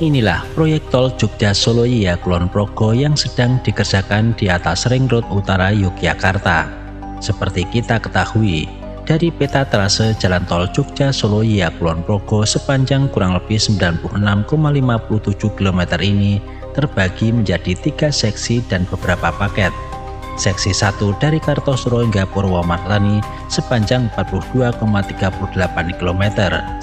Inilah proyek tol Jogja Solo Iya Kulon Progo yang sedang dikerjakan di atas Ring Road Utara Yogyakarta. Seperti kita ketahui, dari peta trase jalan tol Jogja Solo Iya Kulon Progo sepanjang kurang lebih 96,57 km ini terbagi menjadi 3 seksi dan beberapa paket. Seksi 1 dari Kartosuro hingga Purwomartani sepanjang 42,38 km.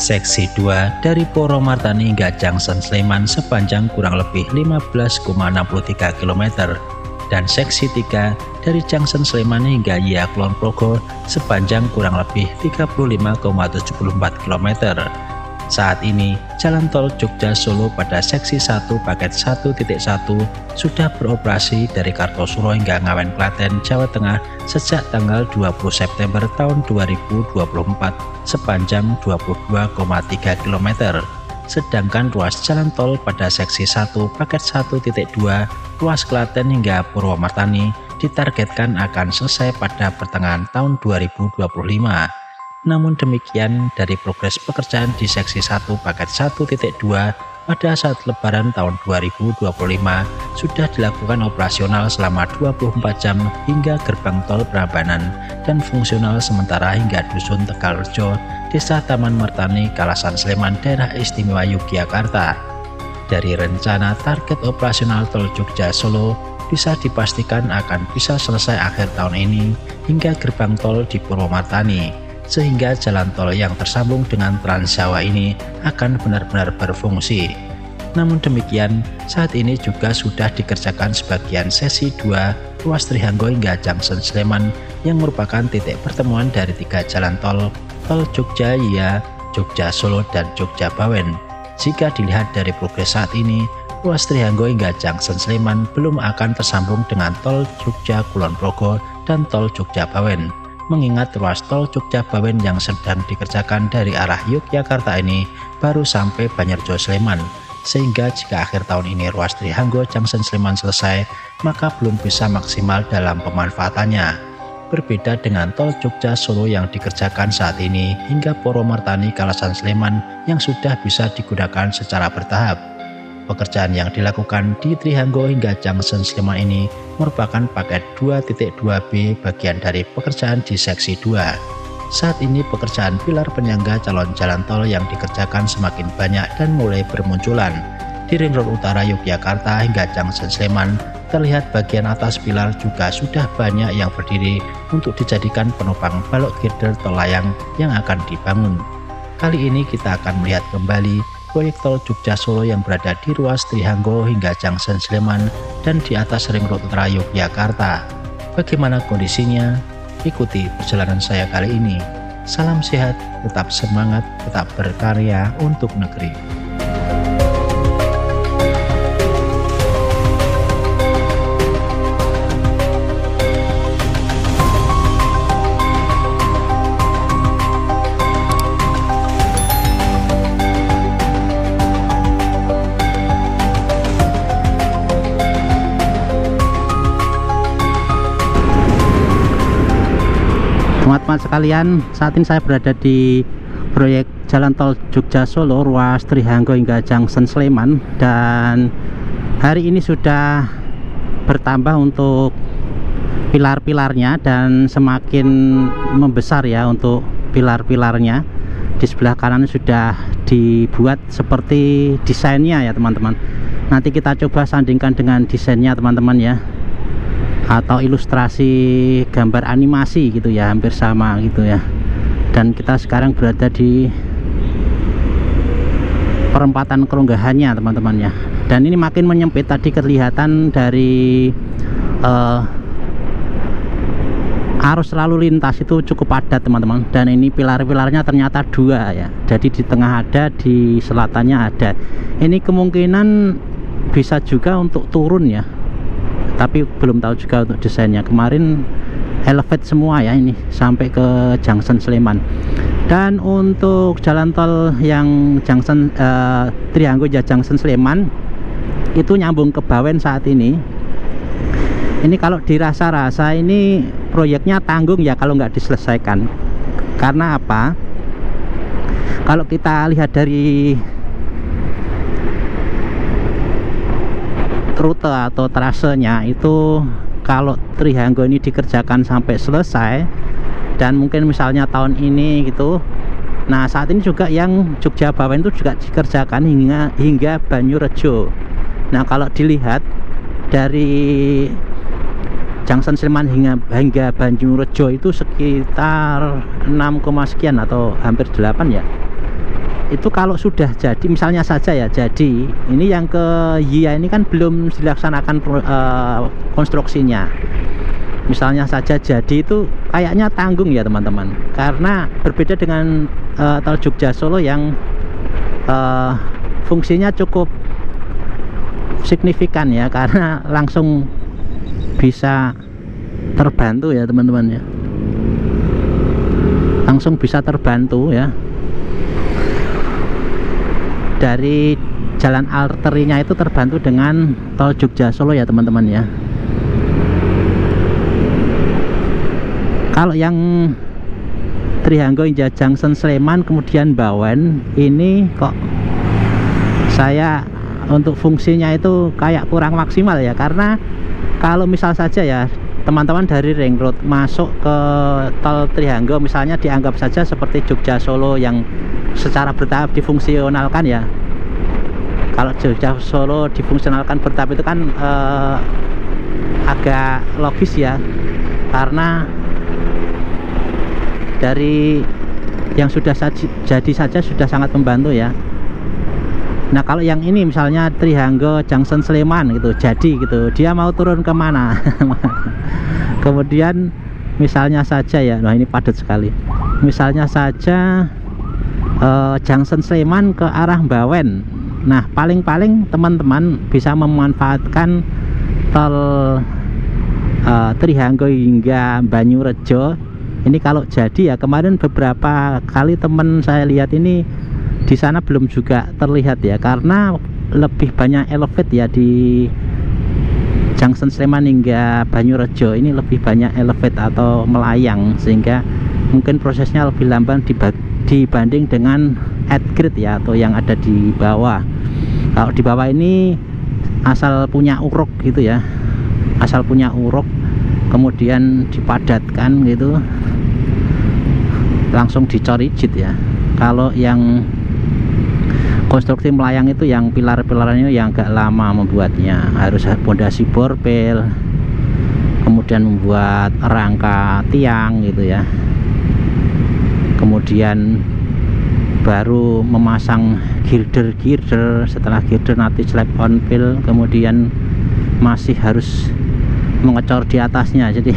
Seksi 2 dari Purwomartani hingga Junction Sleman sepanjang kurang lebih 15,63 km. Dan seksi 3 dari Junction Sleman hingga Iya Kulon Progo sepanjang kurang lebih 35,74 km. Saat ini, jalan tol Jogja Solo pada seksi 1 paket 1.1 sudah beroperasi dari Kartosuro hingga Ngawen Klaten, Jawa Tengah sejak tanggal 20 September tahun 2024 sepanjang 22,3 km. Sedangkan ruas jalan tol pada seksi 1 paket 1.2 ruas Klaten hingga Purwomartani ditargetkan akan selesai pada pertengahan tahun 2025. Namun demikian, dari progres pekerjaan di seksi 1 paket 1.2 pada saat lebaran tahun 2025 sudah dilakukan operasional selama 24 jam hingga gerbang tol Prambanan dan fungsional sementara hingga Dusun Tegalrejo, Desa Taman Martani, Kalasan Sleman, Daerah Istimewa Yogyakarta. Dari rencana target operasional tol Jogja Solo bisa dipastikan akan bisa selesai akhir tahun ini hingga gerbang tol di Purwomartani, sehingga jalan tol yang tersambung dengan Trans Jawa ini akan benar-benar berfungsi. Namun demikian, saat ini juga sudah dikerjakan sebagian sesi 2 ruas Trihanggo hingga Junction Sleman yang merupakan titik pertemuan dari 3 jalan tol Jogja Iya, Jogja Solo, dan Jogja Bawen. Jika dilihat dari progres saat ini, ruas Trihanggo hingga Junction Sleman belum akan tersambung dengan tol Jogja Kulon Progo dan tol Jogja Bawen. Mengingat ruas tol Jogja Bawen yang sedang dikerjakan dari arah Yogyakarta ini baru sampai Banjarjo Sleman, sehingga jika akhir tahun ini ruas Trihanggo Junction Sleman selesai, maka belum bisa maksimal dalam pemanfaatannya. Berbeda dengan tol Jogja Solo yang dikerjakan saat ini hingga Purwomartani Kalasan Sleman yang sudah bisa digunakan secara bertahap. Pekerjaan yang dilakukan di Trihanggo hingga Junction Sleman ini merupakan paket 2.2b bagian dari pekerjaan di seksi 2. Saat ini pekerjaan pilar penyangga calon jalan tol yang dikerjakan semakin banyak dan mulai bermunculan. Di Ring Road Utara Yogyakarta hingga Junction Sleman, terlihat bagian atas pilar juga sudah banyak yang berdiri untuk dijadikan penopang balok girder tol layang yang akan dibangun. Kali ini kita akan melihat kembali proyek tol Jogja Solo yang berada di ruas Trihanggo hingga Junction Sleman dan di atas Ring Road Utara Yogyakarta. Bagaimana kondisinya? Ikuti perjalanan saya kali ini. Salam sehat, tetap semangat, tetap berkarya untuk negeri. Teman-teman sekalian, saat ini saya berada di proyek jalan tol Jogja Solo ruas Trihanggo hingga Junction Sleman, dan hari ini sudah bertambah untuk pilar-pilarnya dan semakin membesar ya untuk pilar-pilarnya. Di sebelah kanan sudah dibuat seperti desainnya ya teman-teman. Nanti kita coba sandingkan dengan desainnya teman-teman ya, atau ilustrasi gambar animasi gitu ya, hampir sama gitu ya. Dan kita sekarang berada di perempatan Keronggahannya teman-teman ya, dan ini makin menyempit. Tadi kelihatan dari arus lalu lintas itu cukup padat teman-teman, dan ini pilar-pilarnya ternyata 2 ya, jadi di tengah ada, di selatannya ada. Ini kemungkinan bisa juga untuk turun ya, tapi belum tahu juga untuk desainnya. Kemarin elevate semua ya, ini sampai ke Junction Sleman. Dan untuk jalan tol yang Junction Trihanggo ya Junction Sleman itu nyambung ke Bawen saat ini. Ini kalau dirasa-rasa ini proyeknya tanggung ya kalau nggak diselesaikan. Karena apa? Kalau kita lihat dari rute atau trasenya itu kalau Trihanggo ini dikerjakan sampai selesai, dan mungkin misalnya tahun ini gitu. Nah saat ini juga yang Jogja Bawen itu juga dikerjakan hingga Banyurejo. Nah kalau dilihat dari Junction Sleman hingga Banyurejo itu sekitar 6, sekian atau hampir 8 ya. Itu kalau sudah jadi, misalnya saja ya jadi, ini yang ke Yia ini kan belum dilaksanakan konstruksinya. Misalnya saja jadi itu kayaknya tanggung ya teman-teman, karena berbeda dengan tol Jogja Solo yang fungsinya cukup signifikan ya, karena langsung bisa terbantu ya teman-teman ya, langsung bisa terbantu ya dari jalan arterinya, itu terbantu dengan tol Jogja Solo ya teman-teman ya. Kalau yang Trihanggo hingga Junction Sleman kemudian Bawen ini kok saya untuk fungsinya itu kayak kurang maksimal ya, karena kalau misal saja ya teman-teman dari Ring Road masuk ke tol Trihanggo, misalnya dianggap saja seperti Jogja Solo yang secara bertahap difungsionalkan ya. Kalau Jogja Solo difungsionalkan bertahap itu kan agak logis ya, karena dari yang sudah jadi saja sudah sangat membantu ya. Nah kalau yang ini misalnya Trihanggo Junction Sleman gitu jadi gitu, dia mau turun kemana? Kemudian misalnya saja ya, nah ini padat sekali, misalnya saja Junction Sleman ke arah Bawen. Nah paling-paling teman-teman bisa memanfaatkan tol Trihanggo hingga Banyurejo ini kalau jadi ya. Kemarin beberapa kali teman saya lihat ini di sana belum juga terlihat ya, karena lebih banyak elevate ya di Junction Sleman hingga Banyurejo ini, lebih banyak elevate atau melayang, sehingga mungkin prosesnya lebih lamban dibanding dengan at grade ya, atau yang ada di bawah. Kalau di bawah ini asal punya uruk gitu ya, asal punya uruk kemudian dipadatkan gitu, langsung dicor rigid ya. Kalau yang konstruksi melayang itu yang pilar-pilarnya yang agak lama membuatnya, harus pondasi borpel, kemudian membuat rangka tiang gitu ya, kemudian baru memasang girder, setelah girder nanti slab on fill, kemudian masih harus mengecor di atasnya. Jadi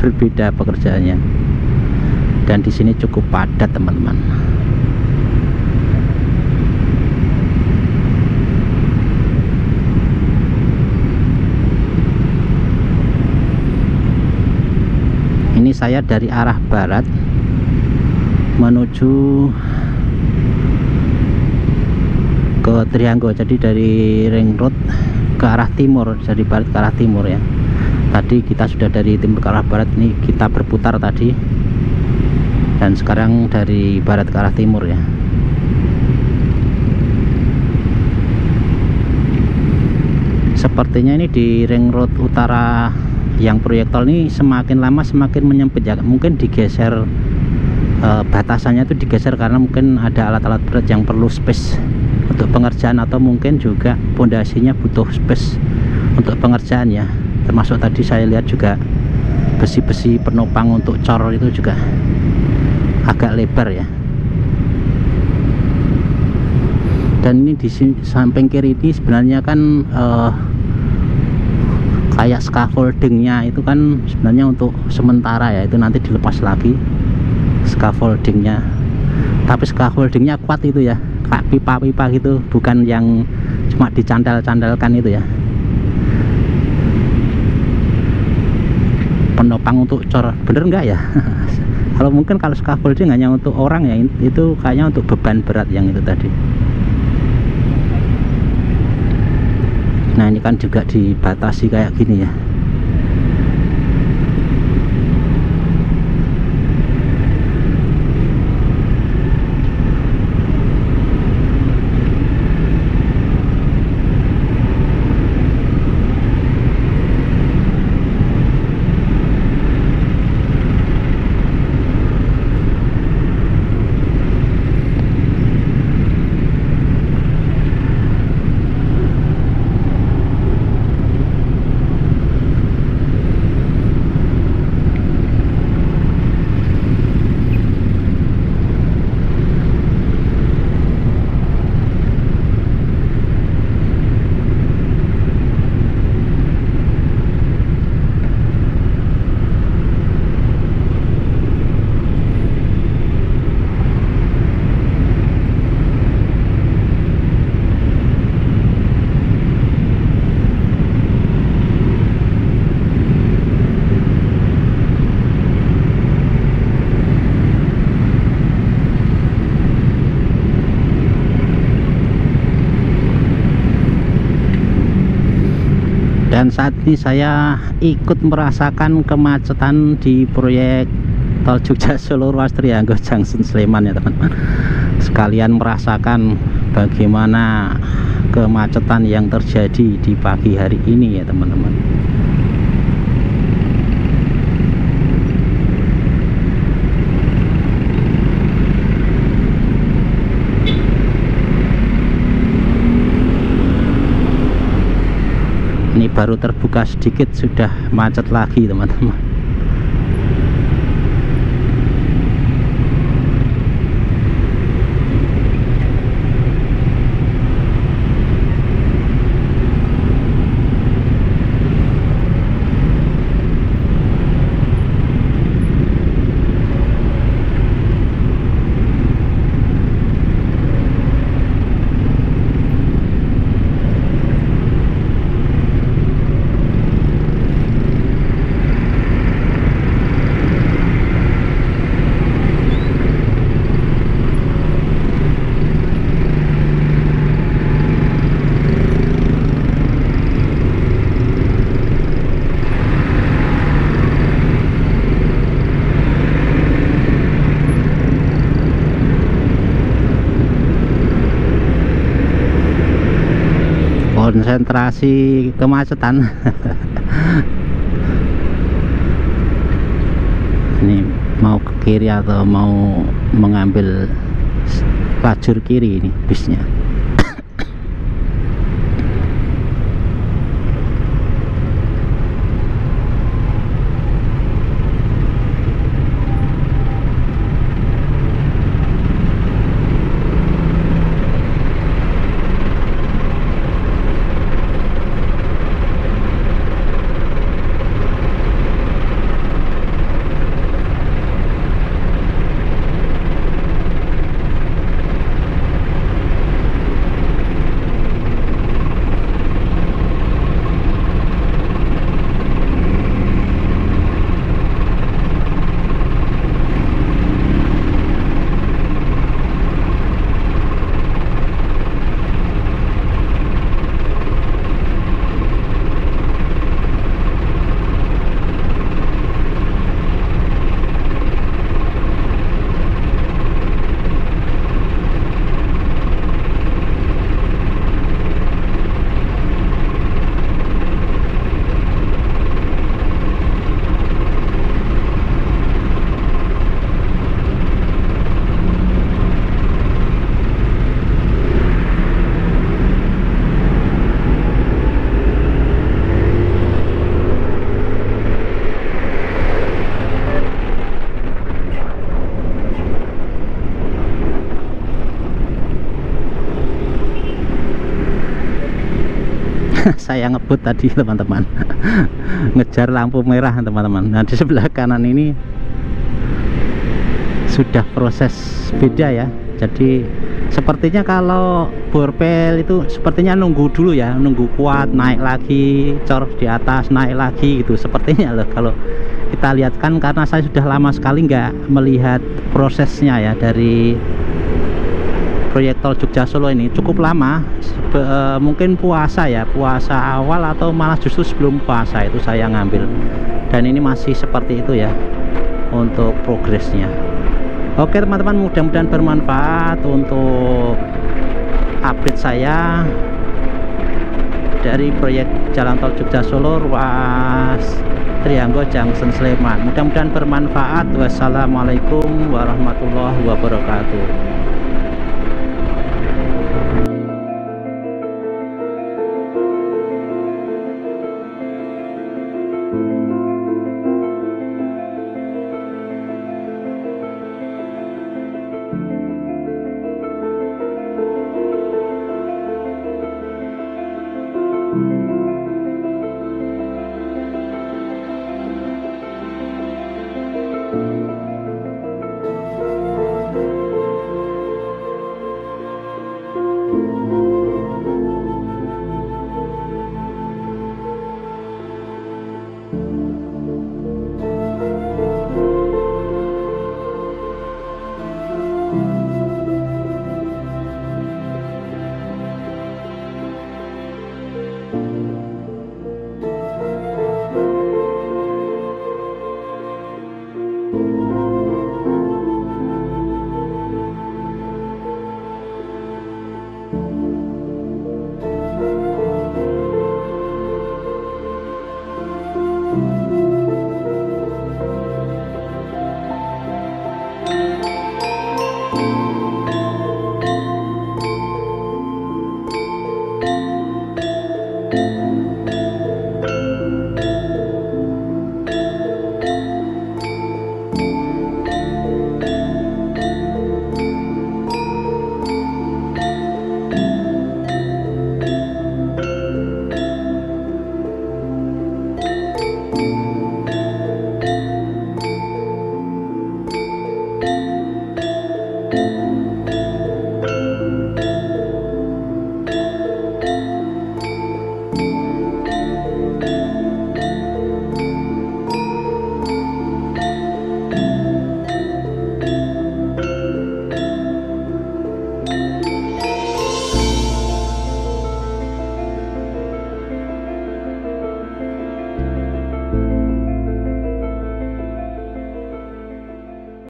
berbeda pekerjaannya, dan di sini cukup padat teman-teman. Ini saya dari arah barat menuju ke Trihanggo, jadi dari Ring Road ke arah timur, dari barat ke arah timur ya. Tadi kita sudah dari timur ke arah barat, ini kita berputar tadi, dan sekarang dari barat ke arah timur ya. Sepertinya ini di Ring Road Utara yang proyek tol ini semakin lama semakin menyempit ya, mungkin digeser batasannya itu digeser karena mungkin ada alat-alat berat yang perlu space untuk pengerjaan, atau mungkin juga pondasinya butuh space untuk pengerjaan ya. Termasuk tadi saya lihat juga besi-besi penopang untuk cor itu juga agak lebar ya. Dan ini di samping kiri ini sebenarnya kan kayak scaffoldingnya itu kan sebenarnya untuk sementara ya, itu nanti dilepas lagi scaffoldingnya. Tapi scaffoldingnya kuat itu ya, kayak pipa-pipa gitu, bukan yang cuma dicandal-candalkan itu ya. Penopang untuk cor, bener enggak ya? Kalau mungkin kalau scaffolding hanya untuk orang ya, itu kayaknya untuk beban berat yang itu tadi. Nah ini kan juga dibatasi kayak gini ya. saat ini saya ikut merasakan kemacetan di proyek tol Jogja Solo ruas Trianggo Junction Sleman ya teman-teman. Sekalian merasakan bagaimana kemacetan yang terjadi di pagi hari ini ya teman-teman. Ini baru terbuka sedikit sudah macet lagi teman-teman. Konsentrasi kemacetan. Ini mau ke kiri atau mau mengambil lajur kiri ini bisnya. Saya ngebut tadi teman-teman. Ngejar lampu merah teman-teman. Nah di sebelah kanan ini sudah proses beda ya. Jadi sepertinya kalau borpel itu sepertinya nunggu dulu ya, nunggu kuat naik lagi, cor di atas naik lagi gitu sepertinya loh. Kalau kita lihat kan, karena saya sudah lama sekali nggak melihat prosesnya ya dari proyek tol Jogja Solo ini, cukup lama. Mungkin puasa ya, puasa awal atau malah justru sebelum puasa itu saya ngambil, dan ini masih seperti itu ya untuk progresnya. Oke teman-teman, mudah-mudahan bermanfaat untuk update saya dari proyek jalan tol Jogja Solo ruas Trianggo Junction Sleman. Mudah-mudahan bermanfaat. Wassalamualaikum warahmatullahi wabarakatuh.